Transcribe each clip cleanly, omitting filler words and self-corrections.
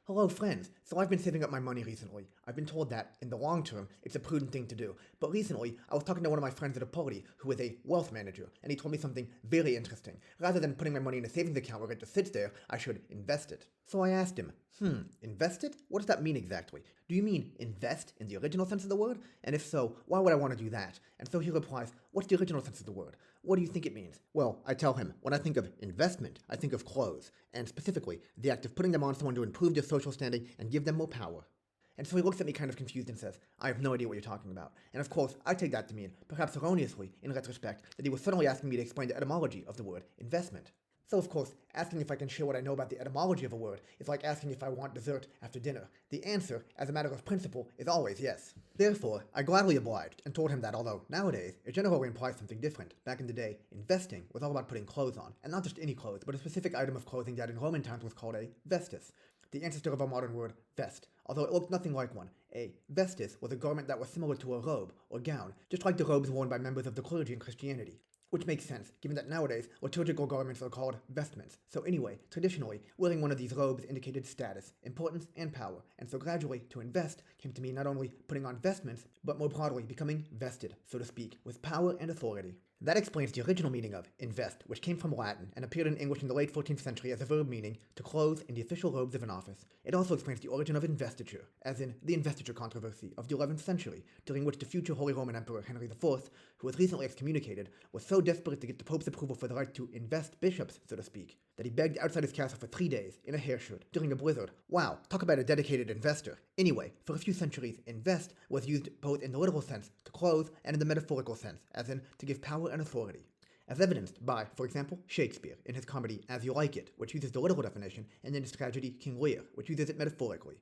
Hello friends, so I've been saving up my money recently. I've been told that, in the long term, it's a prudent thing to do. But recently, I was talking to one of my friends at a party who is a wealth manager, and he told me something very interesting. Rather than putting my money in a savings account where it just sits there, I should invest it. So I asked him, invest it? What does that mean exactly? Do you mean invest in the original sense of the word? And if so, why would I want to do that? And so he replies, what's the original sense of the word? What do you think it means? Well, I tell him, when I think of investment, I think of clothes, and specifically, the act of putting them on someone to improve their social standing and give them more power. And so he looks at me kind of confused and says, I have no idea what you're talking about. And of course, I take that to mean, perhaps erroneously, in retrospect, that he was suddenly asking me to explain the etymology of the word investment. So of course, asking if I can share what I know about the etymology of a word is like asking if I want dessert after dinner. The answer, as a matter of principle, is always yes. Therefore, I gladly obliged and told him that although, nowadays, it generally implies something different, back in the day, investing was all about putting clothes on, and not just any clothes, but a specific item of clothing that in Roman times was called a vestis, the ancestor of our modern word vest, although it looked nothing like one. A vestis was a garment that was similar to a robe, or gown, just like the robes worn by members of the clergy in Christianity. Which makes sense, given that nowadays, liturgical garments are called vestments. So anyway, traditionally, wearing one of these robes indicated status, importance, and power, and so gradually, to invest came to mean not only putting on vestments, but more broadly becoming vested, so to speak, with power and authority. That explains the original meaning of invest, which came from Latin and appeared in English in the late 14th century as a verb meaning to clothe in the official robes of an office. It also explains the origin of investiture, as in the investiture controversy of the 11th century, during which the future Holy Roman Emperor Henry IV, who was recently excommunicated, was so desperate to get the Pope's approval for the right to invest bishops, so to speak, that he begged outside his castle for 3 days, in a hair shirt, during a blizzard. Wow, talk about a dedicated investor. Anyway, for a few centuries, invest was used both in the literal sense, to clothe, and in the metaphorical sense, as in to give power and authority. As evidenced by, for example, Shakespeare, in his comedy As You Like It, which uses the literal definition, and in his tragedy King Lear, which uses it metaphorically.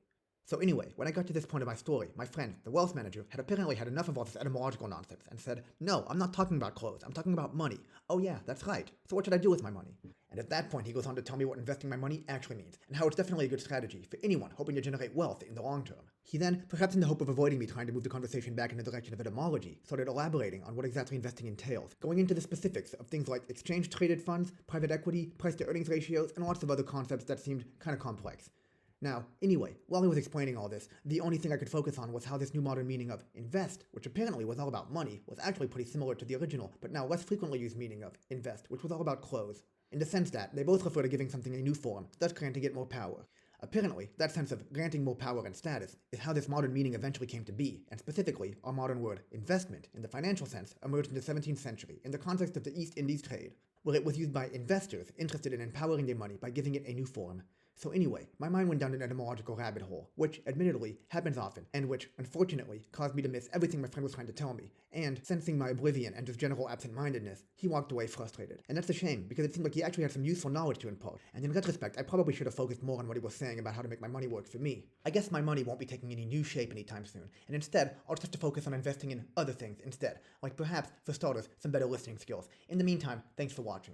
So anyway, when I got to this point of my story, my friend, the wealth manager, had apparently had enough of all this etymological nonsense and said, no, I'm not talking about clothes, I'm talking about money. Oh yeah, that's right. So what should I do with my money? And at that point he goes on to tell me what investing my money actually means, and how it's definitely a good strategy for anyone hoping to generate wealth in the long term. He then, perhaps in the hope of avoiding me trying to move the conversation back in the direction of etymology, started elaborating on what exactly investing entails, going into the specifics of things like exchange-traded funds, private equity, price-to-earnings ratios, and lots of other concepts that seemed kind of complex. Now, anyway, while he was explaining all this, the only thing I could focus on was how this new modern meaning of invest, which apparently was all about money, was actually pretty similar to the original, but now less frequently used meaning of invest, which was all about clothes, in the sense that they both refer to giving something a new form, thus granting it more power. Apparently, that sense of granting more power and status is how this modern meaning eventually came to be, and specifically, our modern word investment, in the financial sense, emerged in the 17th century in the context of the East Indies trade, where it was used by investors interested in empowering their money by giving it a new form. So anyway, my mind went down an etymological rabbit hole, which, admittedly, happens often, and which, unfortunately, caused me to miss everything my friend was trying to tell me, and, sensing my oblivion and just general absent-mindedness, he walked away frustrated. And that's a shame, because it seemed like he actually had some useful knowledge to impart, and in retrospect, I probably should have focused more on what he was saying about how to make my money work for me. I guess my money won't be taking any new shape anytime soon, and instead, I'll just have to focus on investing in other things instead, like perhaps, for starters, some better listening skills. In the meantime, thanks for watching.